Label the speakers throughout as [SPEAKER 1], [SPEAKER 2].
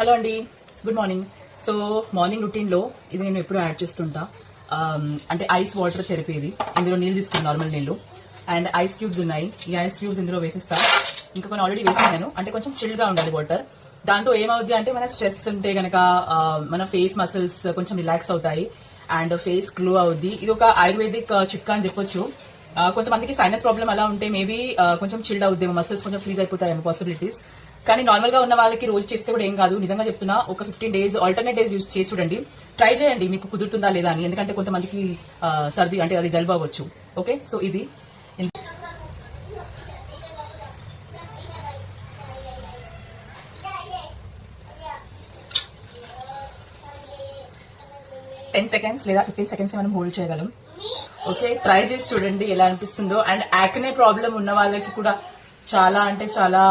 [SPEAKER 1] Hello అండి, good morning. So morning రొటీన్లో ఇది నేను ఎప్పుడు యాడ్ చేస్తుంటా. అంటే ఐస్ వాటర్ థెరపీ. ఇది ఇందులో నీళ్ళు తీసుకుని నార్మల్ నీళ్ళు అండ్ ఐస్ క్యూబ్స్ ఉన్నాయి. ఈ ఐస్ క్యూబ్స్ ఇందులో వేసిస్తా. ఇంకా కొన్ని ఆల్రెడీ వేసాను. అంటే కొంచెం చిల్గా ఉండాలి వాటర్. దాంతో ఏమవుద్ది అంటే మన స్ట్రెస్ ఉంటే గనక మన ఫేస్ మసిల్స్ కొంచెం రిలాక్స్ అవుతాయి అండ్ ఫేస్ గ్లో అవుద్ది. ఇది ఒక ఆయుర్వేదిక్ చిట్కా అని చెప్పొచ్చు. కొంతమందికి సైనస్ ప్రాబ్లం అలా ఉంటే మేబీ కొంచెం చిల్డ్ అవుద్దేమో, మసిల్స్ కొంచెం ఫ్రీజ్ అయిపోతాయేమో పాసిబిలిటీస్. కానీ నార్మల్ గా ఉన్న వాళ్ళకి రోజు చేస్తే కూడా ఏం కాదు. నిజంగా చెప్తున్నా, ఒక 15 days ఆల్టర్నేట్ డేస్ యూజ్ చేసి చూడండి. ట్రై చేయండి మీకు కుదురుతుందా లేదా అని. ఎందుకంటే కొంతమందికి సర్ది అంటే అది జలుబు అవ్వచ్చు. ఓకే, సో ఇది 10 seconds లేదా 15 seconds మనం హోల్డ్ చేయగలం. ఓకే, ట్రై చేసి చూడండి ఎలా అనిపిస్తుందో. అండ్ యాక్నే ప్రాబ్లం ఉన్న వాళ్ళకి కూడా చాలా అంటే చాలా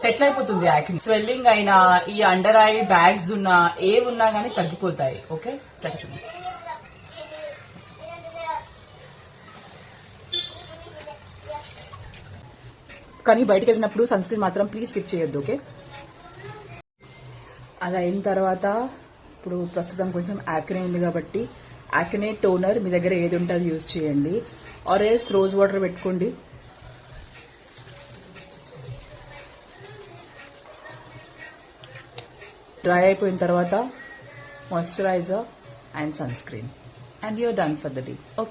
[SPEAKER 1] సెటిల్ అయిపోతుంది. యాక్నే స్వెల్లింగ్ అయినా, ఈ అండర్ ఐ బ్యాగ్స్ ఉన్నా, ఏవి ఉన్నా కానీ తగ్గిపోతాయి. ఓకే, ట్రై చూడండి. కానీ బయటకు వెళ్ళినప్పుడు సన్ స్క్రీన్ మాత్రం ప్లీజ్ స్కిప్ చేయొద్దు. ఓకే, అలా అయిన తర్వాత ఇప్పుడు ప్రస్తుతం కొంచెం యాక్నే ఉంది కాబట్టి యాక్నే టోనర్ మీ దగ్గర ఏది ఉంటే అది యూజ్ చేయండి. ఆర్ ఎల్స్ రోజ్ వాటర్ పెట్టుకోండి. డ్రై అయిపోయిన తర్వాత moisturiser and sunscreen and you're done for the day. Okay.